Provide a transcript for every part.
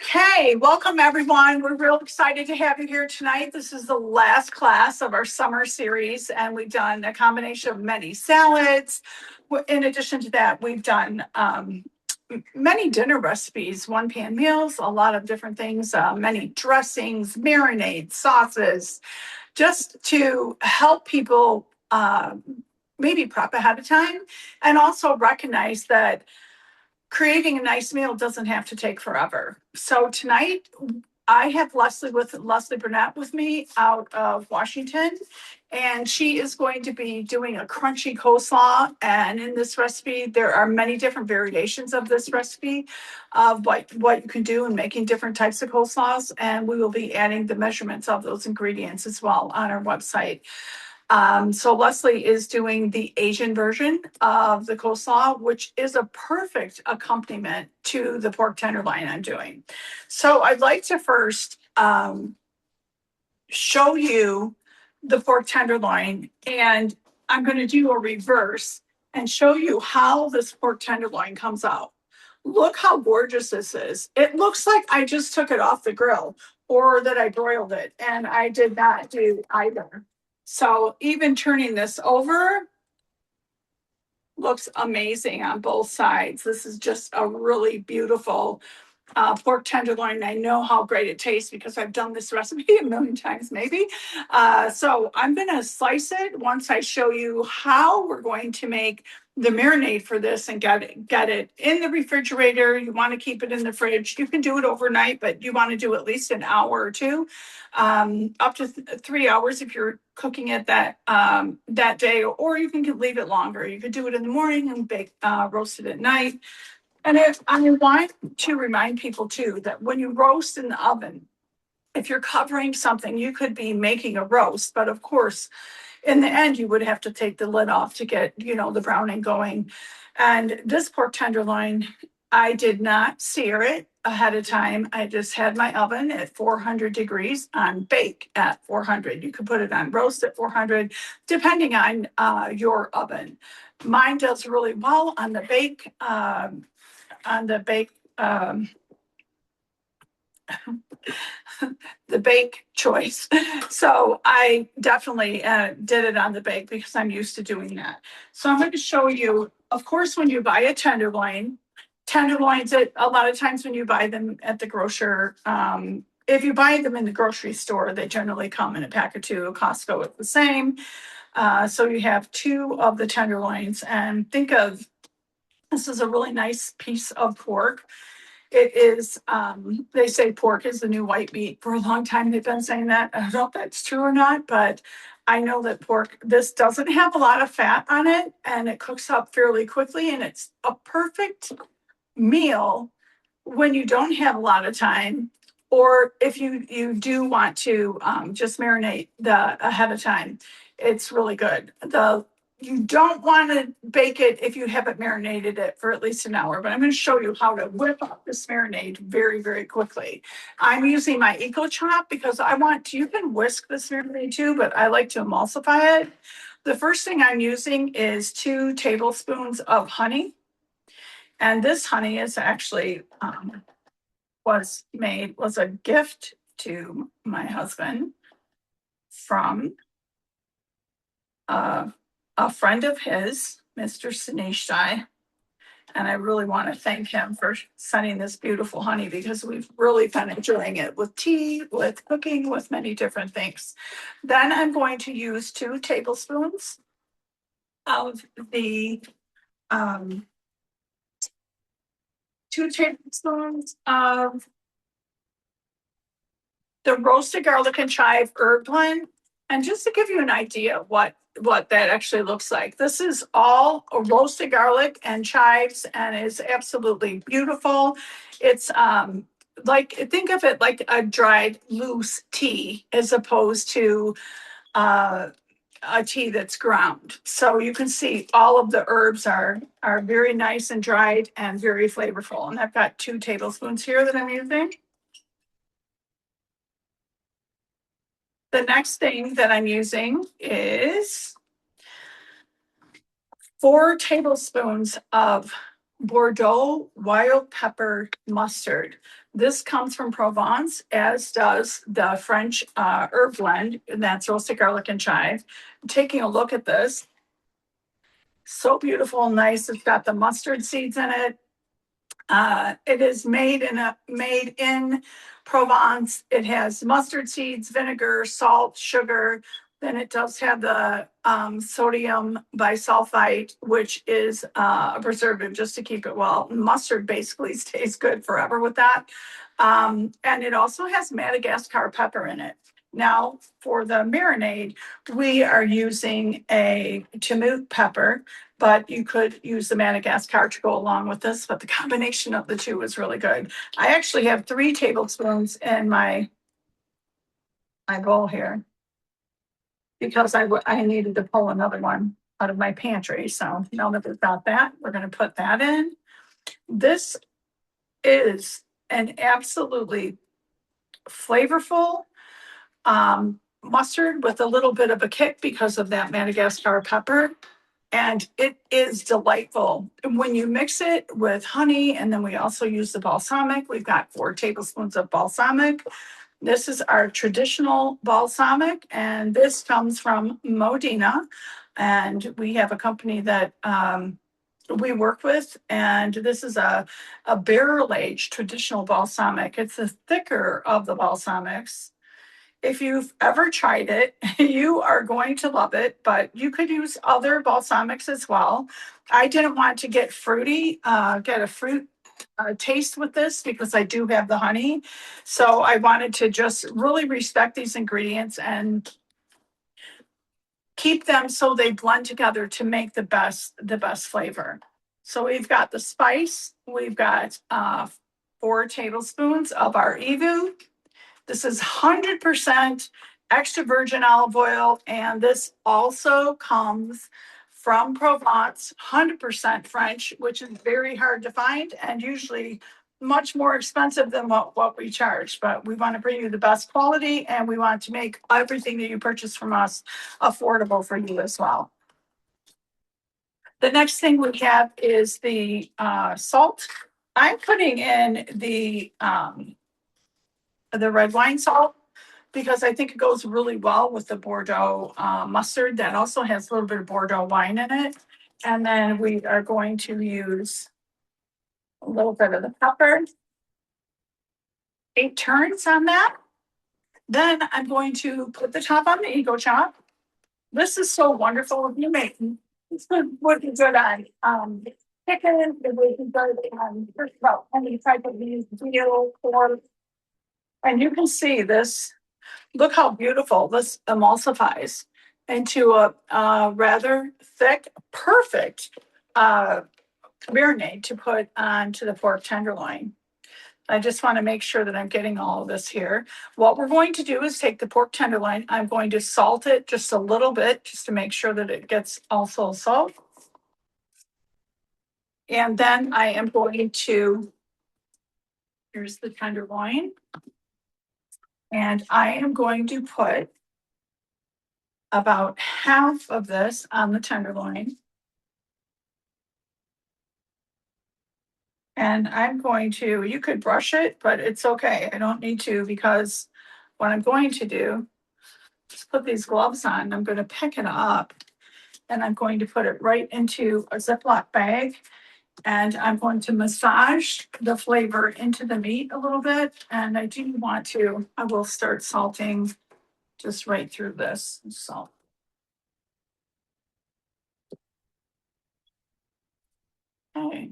Okay, welcome everyone. We're real excited to have you here tonight. This is the last class of our summer series, and we've done a combination of many salads. In addition to that, we've done many dinner recipes, one-pan meals, a lot of different things, many dressings, marinades, sauces, just to help people maybe prep ahead of time and also recognize that creating a nice meal doesn't have to take forever. So tonight I have Leslie Burnett with me out of Washington, and she is going to be doing a crunchy coleslaw. And in this recipe, there are many different variations of this recipe of what you can do in making different types of coleslaws. And we will be adding the measurements of those ingredients as well on our website. So Leslie is doing the Asian version of the coleslaw, which is a perfect accompaniment to the pork tenderloin I'm doing. So I'd like to first show you the pork tenderloin, and I'm going to do a reverse and show you how this pork tenderloin comes out. Look how gorgeous this is. It looks like I just took it off the grill or that I broiled it, and I did not do either. So even turning this over looks amazing on both sides. This is just a really beautiful pork tenderloin. I know how great it tastes because I've done this recipe a million times maybe. So I'm going to slice it once I show you how we're going to make the marinade for this and get it in the refrigerator. You want to keep it in the fridge. You can do it overnight, but you want to do at least an hour or two, up to 3 hours if you're cooking it that day, or you can leave it longer. You could do it in the morning and roast it at night. And I want to remind people too that when you roast in the oven, if you're covering something, you could be making a roast, but of course, in the end, you would have to take the lid off to get, the browning going. And this pork tenderloin, I did not sear it ahead of time. I just had my oven at 400 degrees on bake at 400. You could put it on roast at 400, depending on your oven. Mine does really well on the bake. The bake choice. So I definitely did it on the bake because I'm used to doing that. So I'm going to show you, of course, when you buy a tenderloins, a lot of times when you buy them at the grocer, if you buy them in the grocery store, they generally come in a pack of two. Costco is the same. So you have two of the tenderloins, and think of this is a really nice piece of pork. It is, they say pork is the new white meat. For a long time, they've been saying that. I don't know if that's true or not, but I know that this doesn't have a lot of fat on it, and it cooks up fairly quickly, and it's a perfect meal when you don't have a lot of time, or if you do want to just marinate ahead of time. It's really good. You don't want to bake it if you haven't marinated it for at least an hour, but I'm going to show you how to whip up this marinade very, very quickly. I'm using my Eco Chop because you can whisk this marinade too, but I like to emulsify it. The first thing I'm using is 2 tablespoons of honey. And this honey is actually, was a gift to my husband from, a friend of his, Mr. Sinishtai, and I really want to thank him for sending this beautiful honey because we've really been enjoying it with tea, with cooking, with many different things. Then I'm going to use 2 tablespoons of the 2 tablespoons of the roasted garlic and chive herb blend. And just to give you an idea what that actually looks like, this is all roasted garlic and chives, and it's absolutely beautiful. It's think of it like a dried loose tea as opposed to a tea that's ground. So you can see all of the herbs are very nice and dried and very flavorful. And I've got 2 tablespoons here that I'm using. The next thing that I'm using is 4 tablespoons of Bordeaux wild pepper mustard. This comes from Provence, as does the French herb blend, and that's roasted garlic and chive. Taking a look at this, so beautiful and nice. It's got the mustard seeds in it. It is made in Provence. It has mustard seeds, vinegar, salt, sugar. Then it does have the sodium bisulfite, which is a preservative just to keep it well. Mustard basically stays good forever with that. And it also has Madagascar pepper in it. Now, for the marinade, we are using a Chinook pepper, but you could use the Madagascar to go along with this, but the combination of the two is really good. I actually have 3 tablespoons in my bowl here because I needed to pull another one out of my pantry. So now that we've got that, we're going to put that in. This is an absolutely flavorful mustard with a little bit of a kick because of that Madagascar pepper. And it is delightful. When you mix it with honey, and then we also use the balsamic, we've got 4 tablespoons of balsamic. This is our traditional balsamic, and this comes from Modena. And we have a company that we work with, and this is a barrel aged traditional balsamic. It's the thicker of the balsamics. If you've ever tried it, you are going to love it, but you could use other balsamics as well. I didn't want to get fruity, get a fruit taste with this because I do have the honey. So I wanted to just really respect these ingredients and keep them so they blend together to make the best flavor. So we've got the spice, we've got 4 tablespoons of our EVOO. This is 100% extra virgin olive oil, and this also comes from Provence, 100% French, which is very hard to find and usually much more expensive than what we charge. But we want to bring you the best quality, and we want to make everything that you purchase from us affordable for you as well. The next thing we have is the salt. I'm putting in the red wine salt because I think it goes really well with the Bordeaux mustard that also has a little bit of Bordeaux wine in it. And then we are going to use a little bit of the pepper, 8 turns on that. Then I'm going to put the top on the Ego Chop. This is so wonderful. If you make this would be good on chicken, it would be good on first of all any type of these veal, pork. And you can see this. Look how beautiful this emulsifies into a rather thick, perfect marinade to put onto the pork tenderloin. I just want to make sure that I'm getting all of this here. What we're going to do is take the pork tenderloin. I'm going to salt it just a little bit just to make sure that it gets also salt. And then I am going to, here's the tenderloin. And I am going to put about half of this on the tenderloin. And I'm going to, you could brush it, but it's okay. I don't need to because what I'm going to do is put these gloves on. I'm going to pick it up and I'm going to put it right into a Ziploc bag. And I'm going to massage the flavor into the meat a little bit. And I do want to, I will start salting just right through this. Salt. Okay.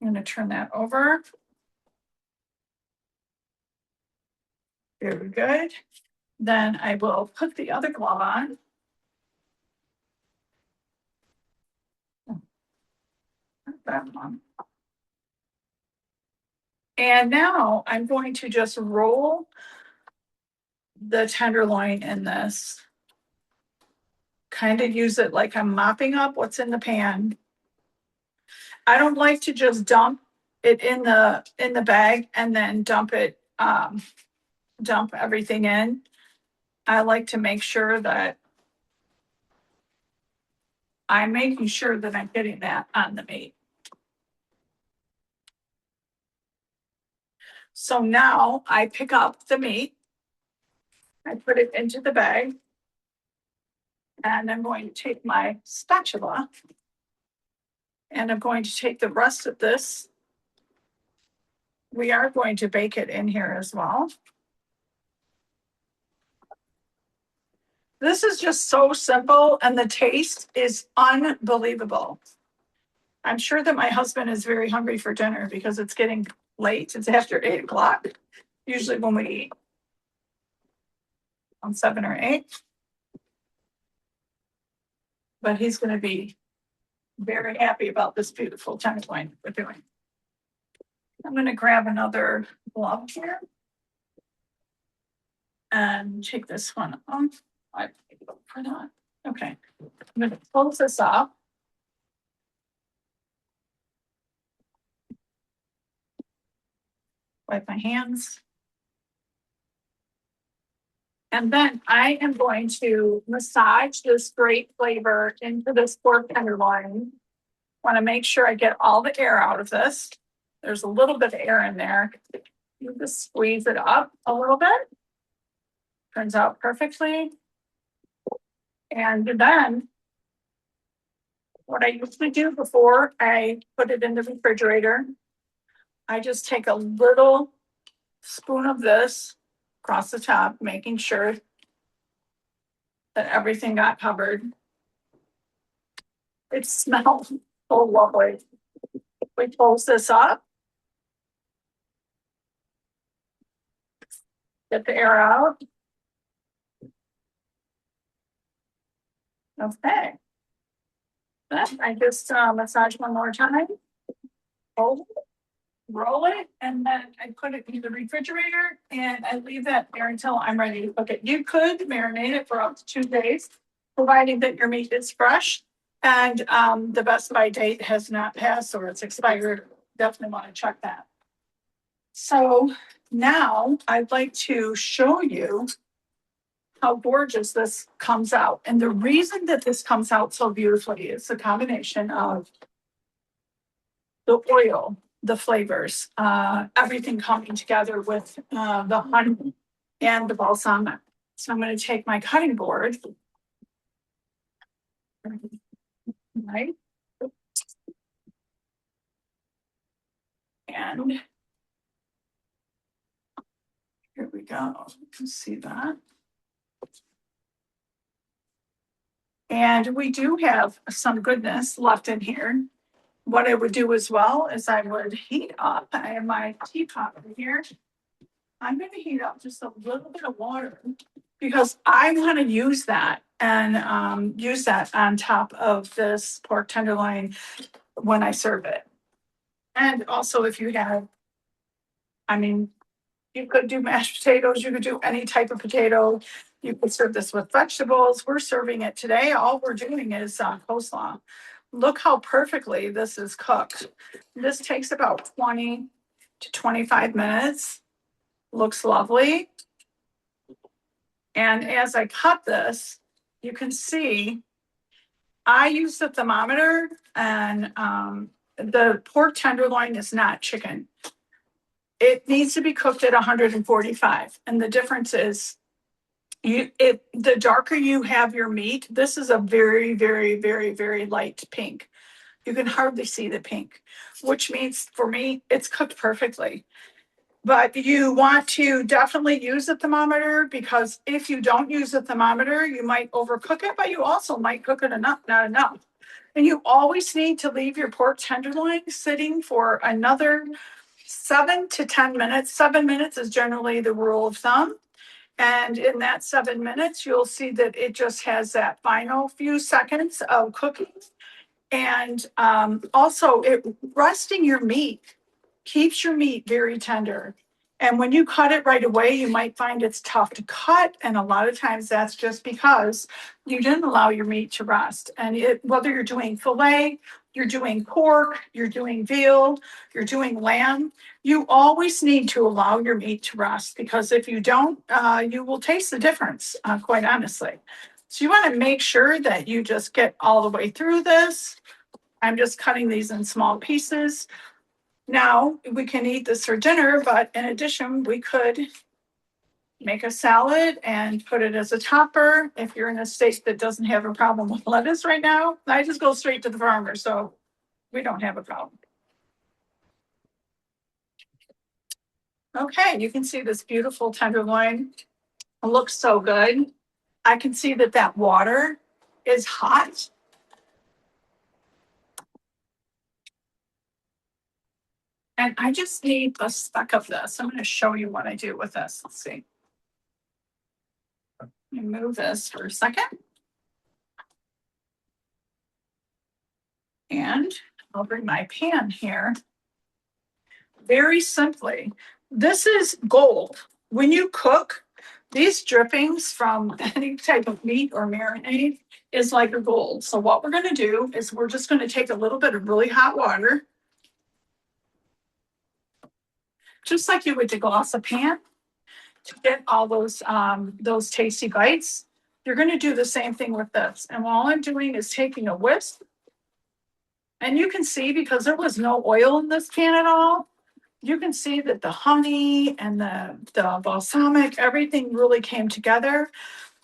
I'm going to turn that over. Very good. Then I will put the other glove on. That one. And now I'm going to just roll the tenderloin in this. Kind of use it like I'm mopping up what's in the pan. I don't like to just dump it in the bag and then dump everything in. I like to make sure that I'm making sure that I'm getting that on the meat. So now I pick up the meat, I put it into the bag, and I'm going to take my spatula and I'm going to take the rest of this. We are going to bake it in here as well. This is just so simple and the taste is unbelievable. I'm sure that my husband is very hungry for dinner because it's getting late. It's after 8 o'clock, usually when we eat on 7 or 8. But he's going to be very happy about this beautiful tenderloin we're doing. I'm going to grab another glove here and take this one off. I for that. Okay, I'm going to close this up. Wipe my hands. And then I am going to massage this great flavor into this pork tenderloin. Want to make sure I get all the air out of this. There's a little bit of air in there. You just squeeze it up a little bit. Turns out perfectly. And then what I usually do before I put it in the refrigerator, I just take a little spoon of this across the top, making sure that everything got covered. It smells so lovely. We close this up. Get the air out. Okay. Then I just massage one more time. Roll it, and then I put it in the refrigerator and I leave that there until I'm ready to cook it. You could marinate it for up to 2 days, providing that your meat is fresh and the best by date has not passed or it's expired. Definitely want to check that. So now I'd like to show you how gorgeous this comes out. And the reason that this comes out so beautifully is the combination of the oil, the flavors, everything coming together with the honey and the balsamic. So I'm going to take my cutting board, right? And here we go. You can see that. And we do have some goodness left in here. What I would do as well is I would heat up. I have my teapot over here. I'm going to heat up just a little bit of water because I want to use that and use that on top of this pork tenderloin when I serve it. And also if you have, I mean, you could do mashed potatoes, you could do any type of potato. You could serve this with vegetables. We're serving it today. All we're doing is coleslaw. Look how perfectly this is cooked. This takes about 20 to 25 minutes. Looks lovely. And as I cut this, you can see I use the thermometer and the pork tenderloin is not chicken. It needs to be cooked at 145. And the difference is the darker you have your meat, this is a very, very, very, very light pink. You can hardly see the pink, which means for me, it's cooked perfectly. But you want to definitely use a thermometer because if you don't use a thermometer, you might overcook it, but you also might cook it enough, not enough. And you always need to leave your pork tenderloin sitting for another 7 to 10 minutes. 7 minutes is generally the rule of thumb. And in that 7 minutes, you'll see that it just has that final few seconds of cooking. And also, resting your meat keeps your meat very tender. And when you cut it right away, you might find it's tough to cut. And a lot of times that's just because you didn't allow your meat to rest. And whether you're doing filet, you're doing pork, you're doing veal, you're doing lamb, you always need to allow your meat to rest because if you don't, you will taste the difference, quite honestly. So you want to make sure that you just get all the way through this. I'm just cutting these in small pieces. Now we can eat this for dinner, but in addition, we could make a salad and put it as a topper. If you're in a state that doesn't have a problem with lettuce right now, I just go straight to the farmer, so we don't have a problem. Okay, you can see this beautiful tenderloin. It looks so good. I can see that that water is hot. And I just need a speck of this. I'm going to show you what I do with this. Let's see. Let me move this for a second. And I'll bring my pan here. Very simply, this is gold. When you cook, these drippings from any type of meat or marinade is like a gold. So what we're going to do is we're just going to take a little bit of really hot water, just like you would deglass a pan to get all those tasty bites. You're going to do the same thing with this. And all I'm doing is taking a whisk. And you can see, because there was no oil in this pan at all, you can see that the honey and the balsamic, everything really came together.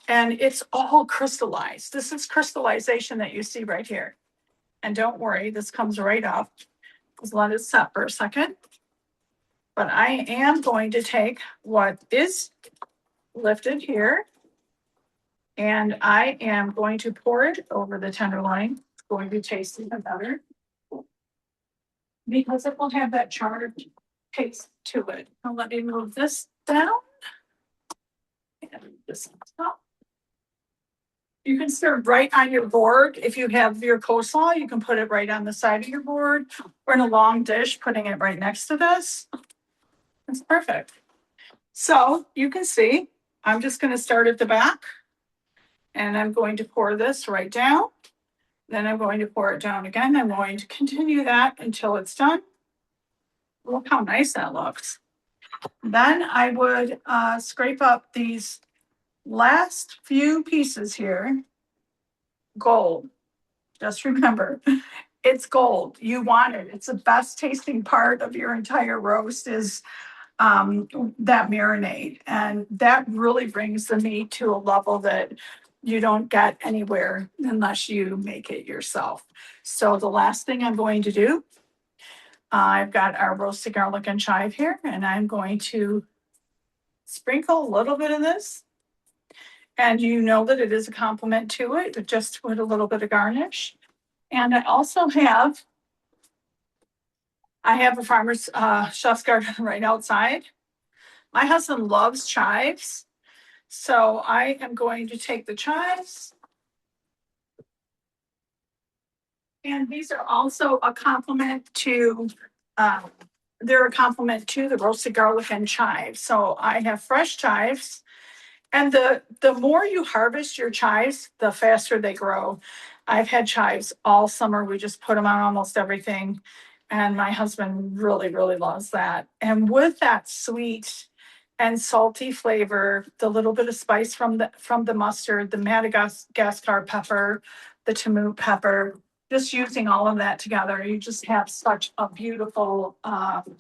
And it's all crystallized. This is crystallization that you see right here. And don't worry, this comes right up. Just let it set for a second. But I am going to take what is lifted here, and I am going to pour it over the tenderloin. It's going to taste even better because it will have that charred taste to it. Now let me move this down. And this on top. You can serve right on your board. If you have your coleslaw, you can put it right on the side of your board or in a long dish, putting it right next to this. It's perfect. So you can see, I'm just going to start at the back and I'm going to pour this right down. Then I'm going to pour it down again. I'm going to continue that until it's done. Look how nice that looks. Then I would scrape up these last few pieces here. Gold. Just remember, it's gold. You want it. It's the best tasting part of your entire roast is that marinade. And that really brings the meat to a level that you don't get anywhere unless you make it yourself. So the last thing I'm going to do, I've got our roasted garlic and chive here, and I'm going to sprinkle a little bit of this. And you know that it is a compliment to it, just with a little bit of garnish. And I also have, a farmer's chef's garden right outside. My husband loves chives. So I am going to take the chives. And these are also a compliment to, they're a compliment to the roasted garlic and chives. So I have fresh chives. And the more you harvest your chives, the faster they grow. I've had chives all summer. We just put them on almost everything. And my husband really, really loves that. And with that sweet and salty flavor, the little bit of spice from the mustard, the Madagascar pepper, the Timut pepper, just using all of that together, you just have such a beautiful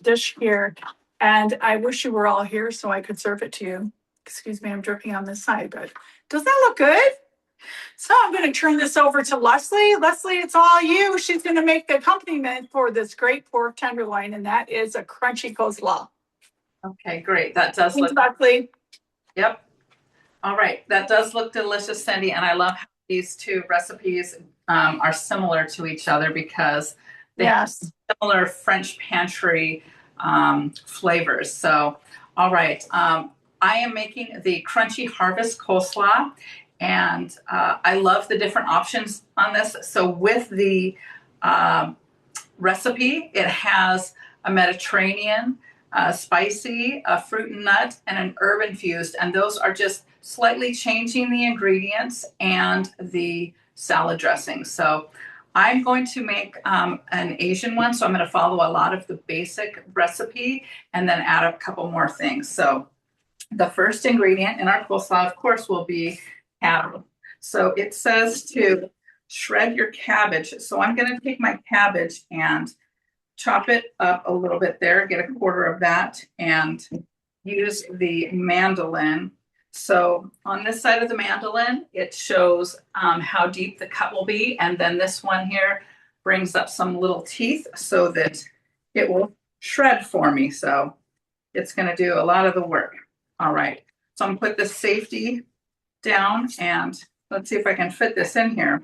dish here. And I wish you were all here so I could serve it to you. Excuse me, I'm dripping on this side, but does that look good? So I'm going to turn this over to Leslie. Leslie, it's all you. She's going to make the accompaniment for this great pork tenderloin, and that is a crunchy coleslaw. Okay, great. That does Thanks, look. Leslie. Yep. All right. That does look delicious, Cindy. And I love how these two recipes are similar to each other because they have similar French pantry flavors. So, all right. I am making the crunchy harvest coleslaw, and I love the different options on this. So with the recipe, it has a Mediterranean, spicy, a fruit and nut, and an herb infused. And those are just slightly changing the ingredients and the salad dressing. So I'm going to make an Asian one. So I'm going to follow a lot of the basic recipe and then add a couple more things. So the first ingredient in our coleslaw, of course, will be cattle. So it says to shred your cabbage. So I'm going to take my cabbage and chop it up a little bit there, get a quarter of that, and use the mandolin. So on this side of the mandolin, it shows how deep the cut will be. And then this one here brings up some little teeth so that it will shred for me. So it's going to do a lot of the work. All right. So I'm going to put the safety down and let's see if I can fit this in here.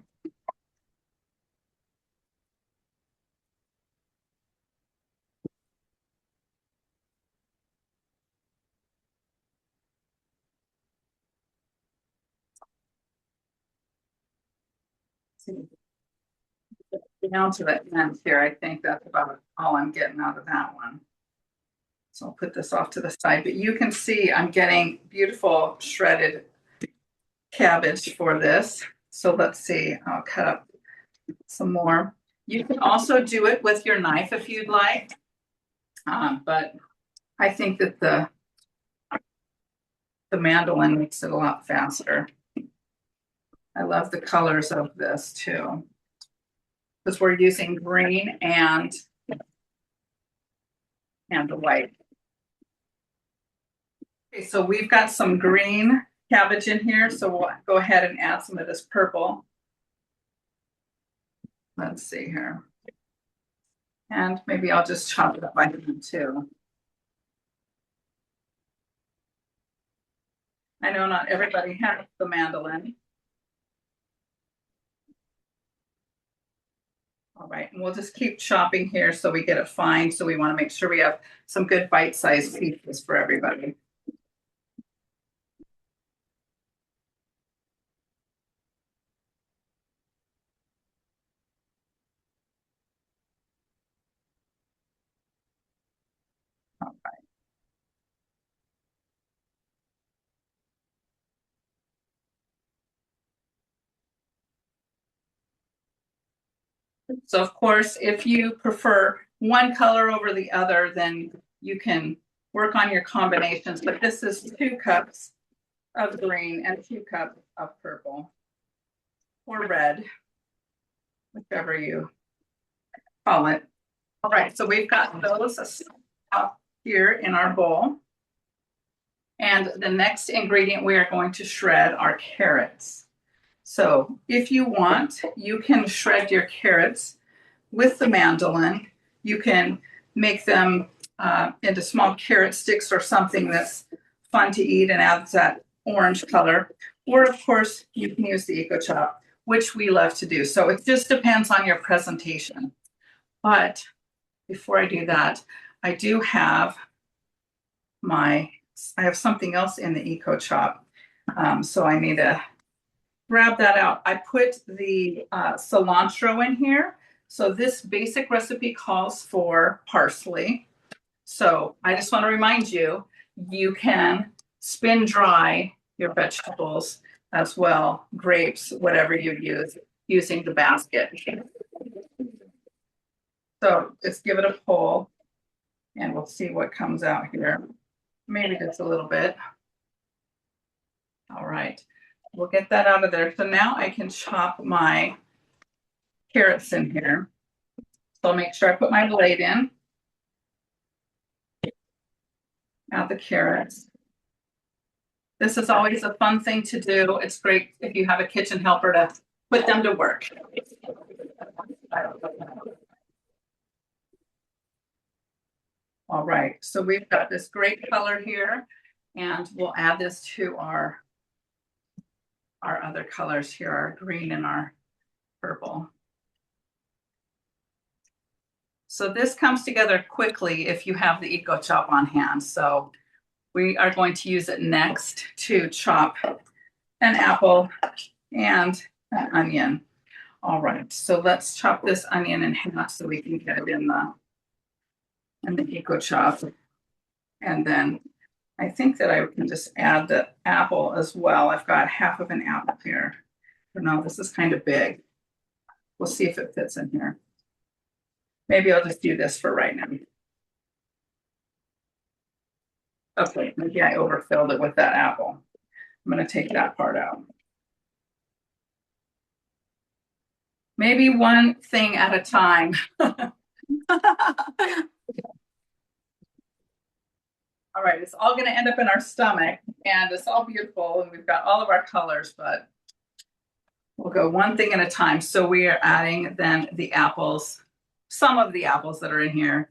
Down to the end here, I think that's about all I'm getting out of that one. So I'll put this off to the side, but you can see I'm getting beautiful shredded cabbage for this. So let's see, I'll cut up some more. You can also do it with your knife if you'd like, but I think that the mandolin makes it a lot faster. I love the colors of this too, because we're using green and the white. Okay, so we've got some green cabbage in here, so we'll go ahead and add some of this purple. Let's see here. And maybe I'll just chop it up by hand too. I know not everybody has the mandolin. All right, and we'll just keep chopping here so we get it fine. So we want to make sure we have some good bite-sized pieces for everybody. All right. So of course, if you prefer one color over the other, then you can work on your combinations. But this is 2 cups of green and 2 cups of purple or red, whichever you call it. All right, so we've got those up here in our bowl. And the next ingredient we are going to shred are carrots. So if you want, you can shred your carrots with the mandolin. You can make them into small carrot sticks or something that's fun to eat and adds that orange color. Or of course, you can use the Eco Chop, which we love to do. So it just depends on your presentation. But before I do that, I do have I have something else in the Eco Chop. So I need to grab that out. I put the cilantro in here. So this basic recipe calls for parsley. So I just want to remind you, you can spin dry your vegetables as well, grapes, whatever you use, using the basket. So just give it a pull and we'll see what comes out here. Maybe just a little bit. All right, we'll get that out of there. So now I can chop my carrots in here. So I'll make sure I put my blade in. Add the carrots. This is always a fun thing to do. It's great if you have a kitchen helper to put them to work. All right, so we've got this great color here, and we'll add this to our other colors here, our green and our purple. So this comes together quickly if you have the Eco Chop on hand. So we are going to use it next to chop an apple and an onion. All right, so let's chop this onion in half so we can get it in the Eco Chop. And then I think that I can just add the apple as well. I've got half of an apple here. But no, this is kind of big. We'll see if it fits in here. Maybe I'll just do this for right now. Okay, maybe I overfilled it with that apple. I'm going to take that part out. maybe one thing at a time. All right, it's all going to end up in our stomach, and it's all beautiful, and we've got all of our colors, but we'll go one thing at a time. So we are adding then the apples, some of the apples that are in here,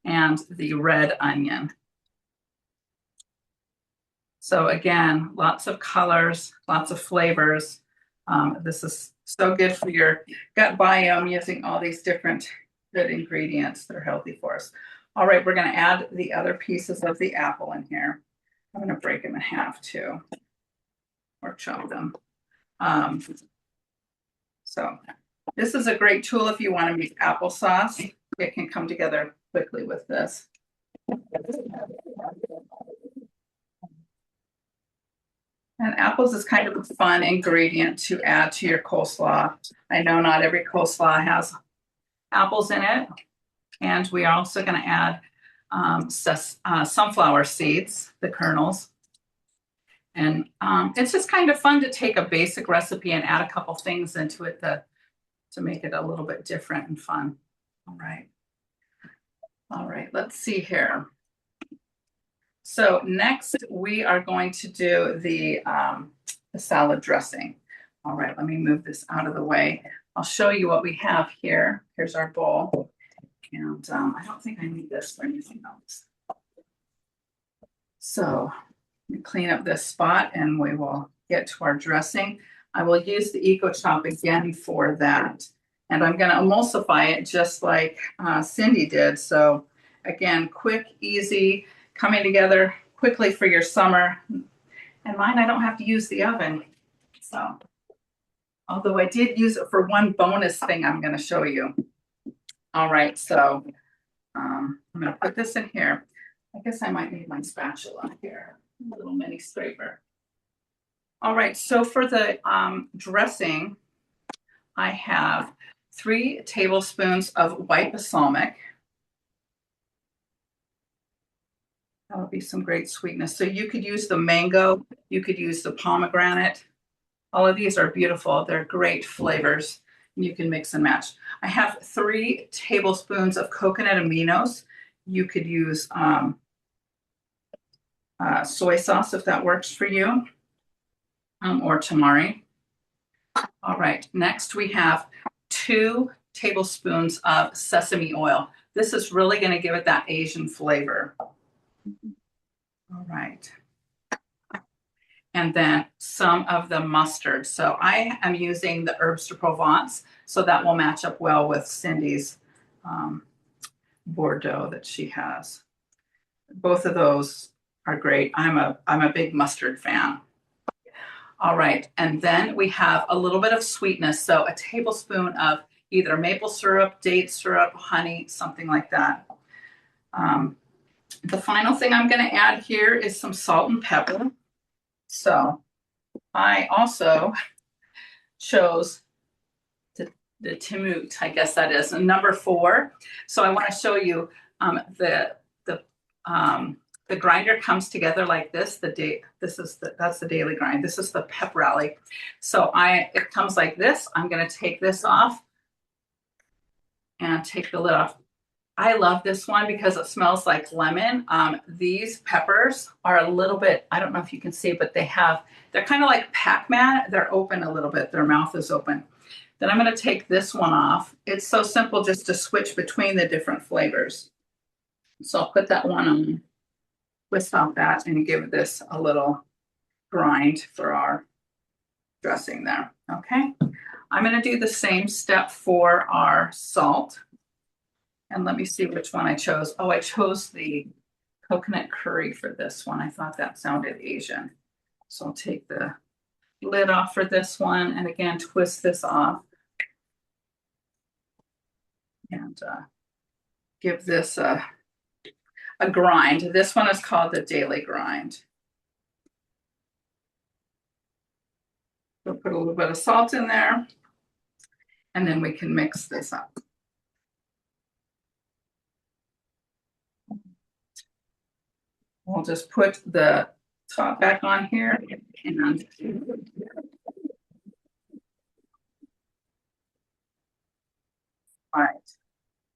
and the red onion. So again, lots of colors, lots of flavors. This is so good for your gut biome, using all these different good ingredients that are healthy for us. All right, we're going to add the other pieces of the apple in here. I'm going to break them in half too, or chop them. So this is a great tool if you want to make applesauce. It can come together quickly with this. And apples is kind of a fun ingredient to add to your coleslaw. I know not every coleslaw has apples in it. And we are also going to add sunflower seeds, the kernels. And it's just kind of fun to take a basic recipe and add a couple things into it to make it a little bit different and fun. All right. All right, let's see here. So next we are going to do the salad dressing. All right, let me move this out of the way. I'll show you what we have here. Here's our bowl. And I don't think I need this for anything else. So let me clean up this spot and we will get to our dressing. I will use the Eco Chop again for that. And I'm going to emulsify it just like Cindy did. So again, quick, easy, coming together quickly for your summer. And mine, I don't have to use the oven. So, although I did use it for one bonus thing I'm going to show you. All right, so I'm going to put this in here. I guess I might need my spatula here, a little mini scraper. All right, so for the dressing, I have 3 tablespoons of white balsamic. That would be some great sweetness. So you could use the mango, you could use the pomegranate. All of these are beautiful. They're great flavors. You can mix and match. I have 3 tablespoons of coconut aminos. You could use soy sauce if that works for you, or tamari. All right, next we have 2 tablespoons of sesame oil. This is really going to give it that Asian flavor. All right. And then some of the mustard. So I am using the Herbes de Provence, so that will match up well with Cindy's Bordeaux that she has. Both of those are great. I'm a big mustard fan. All right, and then we have a little bit of sweetness. So a tablespoon of either maple syrup, date syrup, honey, something like that. The final thing I'm going to add here is some salt and pepper. So I also chose the Timut, I guess that is, number 4. So I want to show you the grinder comes together like this. That's the daily grind. This is the pep rally. So it comes like this. I'm going to take this off and take the lid off. I love this one because it smells like lemon. These peppers are a little bit, I don't know if you can see, but they're kind of like Pac-Man. They're open a little bit. Their mouth is open. Then I'm going to take this one off. It's so simple just to switch between the different flavors. So I'll put that one on, twist off that, and give this a little grind for our dressing there. Okay. I'm going to do the same step for our salt. And let me see which one I chose. Oh, I chose the coconut curry for this one. I thought that sounded Asian. So I'll take the lid off for this one. And again, twist this off. And give this a grind. This one is called the daily grind. We'll put a little bit of salt in there. And then we can mix this up. We'll just put the top back on here and All right.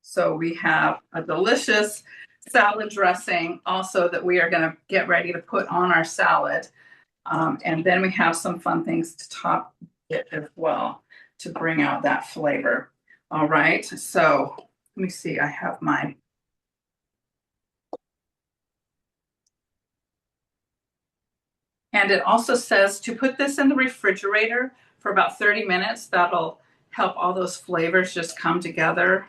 So we have a delicious salad dressing also that we are going to get ready to put on our salad. And then we have some fun things to top it as well to bring out that flavor. All right. So let me see. I have my. And it also says to put this in the refrigerator for about 30 minutes. That'll help all those flavors just come together.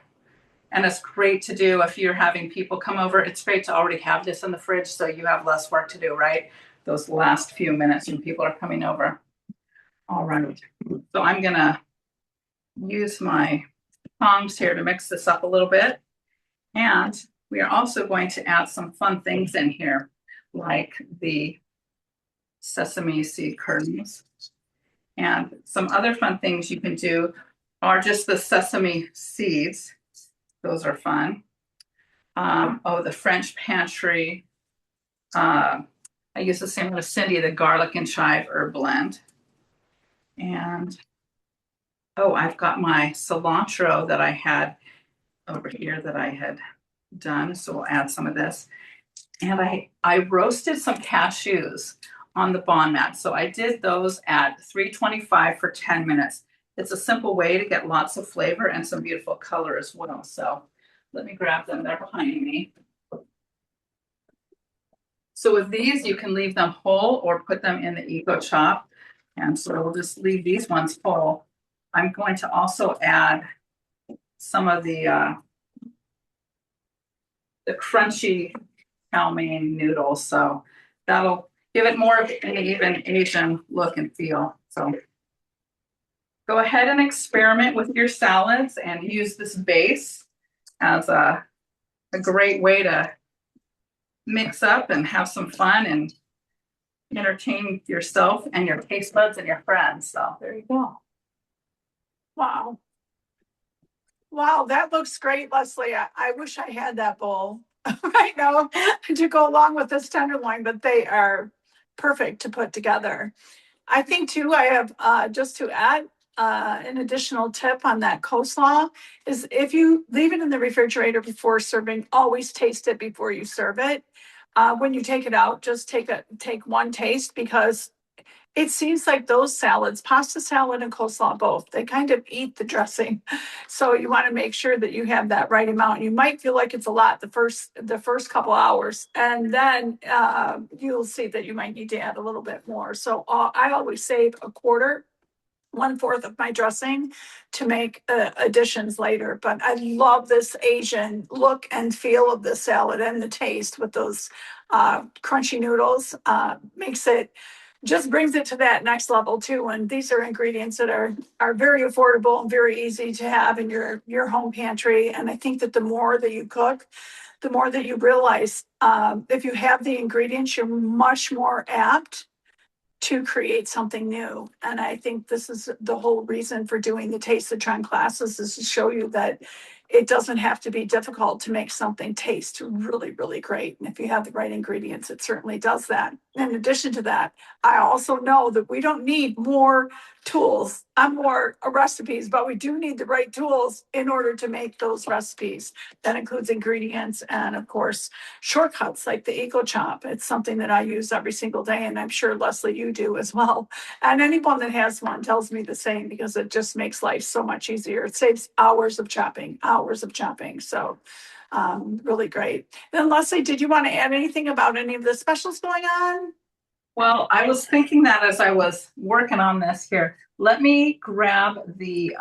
And it's great to do if you're having people come over. It's great to already have this in the fridge so you have less work to do, right? Those last few minutes when people are coming over. All right. So I'm going to use my tongs here to mix this up a little bit. And we are also going to add some fun things in here, like the sesame seed kernels. And some other fun things you can do are just the sesame seeds. Those are fun. The French Pantry. I use the same one as Cindy, the garlic and chive herb blend. And I've got my cilantro that I had over here that I had done. So we'll add some of this. And I roasted some cashews on the Bon mat. So I did those at 325 for 10 minutes. It's a simple way to get lots of flavor and some beautiful color as well. So let me grab them. They're behind me. So with these, you can leave them whole or put them in the EVOO chop. And so we'll just leave these ones whole. I'm going to also add some of the crunchy chow mein noodles. So that'll give it more of an even Asian look and feel. So go ahead and experiment with your salads and use this base as a great way to mix up and have some fun and entertain yourself and your taste buds and your friends. So there you go. Wow. Wow, that looks great, Leslie. I wish I had that bowl right now to go along with this tenderloin, but they are perfect to put together. I think too, I have just to add an additional tip on that coleslaw is if you leave it in the refrigerator before serving, always taste it before you serve it. When you take it out, just take one taste because it seems like those salads, pasta salad and coleslaw both, they kind of eat the dressing. So you want to make sure that you have that right amount. You might feel like it's a lot the first couple hours, and then you'll see that you might need to add a little bit more. So I always save a quarter, 1/4 of my dressing to make additions later. But I love this Asian look and feel of the salad and the taste with those crunchy noodles. Just brings it to that next level too. And these are ingredients that are very affordable and very easy to have in your home pantry. And I think that the more that you cook, the more that you realize if you have the ingredients, you're much more apt to create something new. And I think this is the whole reason for doing the Taste the Trend classes is to show you that it doesn't have to be difficult to make something taste really, really great. And if you have the right ingredients, it certainly does that. In addition to that, I also know that we don't need more tools and more recipes, but we do need the right tools in order to make those recipes. That includes ingredients and, of course, shortcuts like the Eco Chop. It's something that I use every single day, and I'm sure, Leslie, you do as well. And anyone that has one tells me the same because it just makes life so much easier. It saves hours of chopping. So really great. Then, Leslie, did you want to add anything about any of the specials going on? Well, I was thinking that as I was working on this here, let me grab the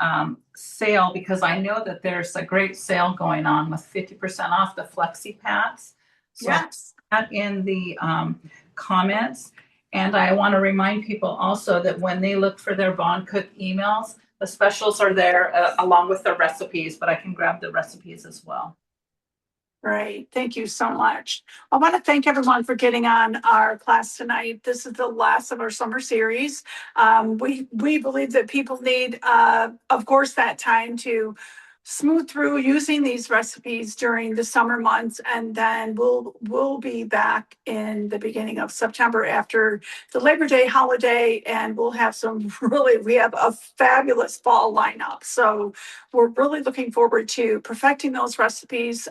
sale because I know that there's a great sale going on with 50% off the Fleximats. So Yes. that in the comments. And I want to remind people also that when they look for their Bon Cook emails, the specials are there along with the recipes, but I can grab the recipes as well. Great. Thank you so much. I want to thank everyone for getting on our class tonight. This is the last of our summer series. We believe that people need, of course, that time to smooth through using these recipes during the summer months, and then we'll be back in the beginning of September after the Labor Day holiday, and we'll have we have a fabulous fall lineup. So we're really looking forward to perfecting those recipes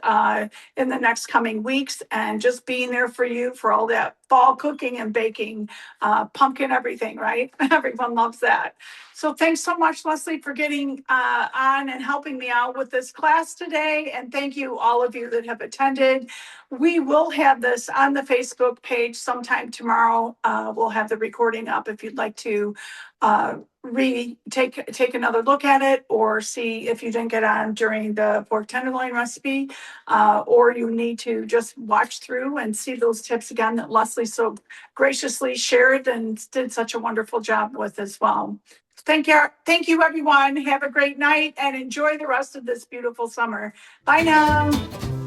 in the next coming weeks, and just being there for you for all that fall cooking and baking, pumpkin everything, right? Everyone loves that. So thanks so much, Leslie, for getting on and helping me out with this class today. And thank you, all of you that have attended. We will have this on the Facebook page sometime tomorrow. We'll have the recording up if you'd like to take another look at it, or see if you didn't get on during the pork tenderloin recipe, or you need to just watch through and see those tips again that Leslie so graciously shared and did such a wonderful job with as well. Thank you, everyone. Have a great night and enjoy the rest of this beautiful summer. Bye now.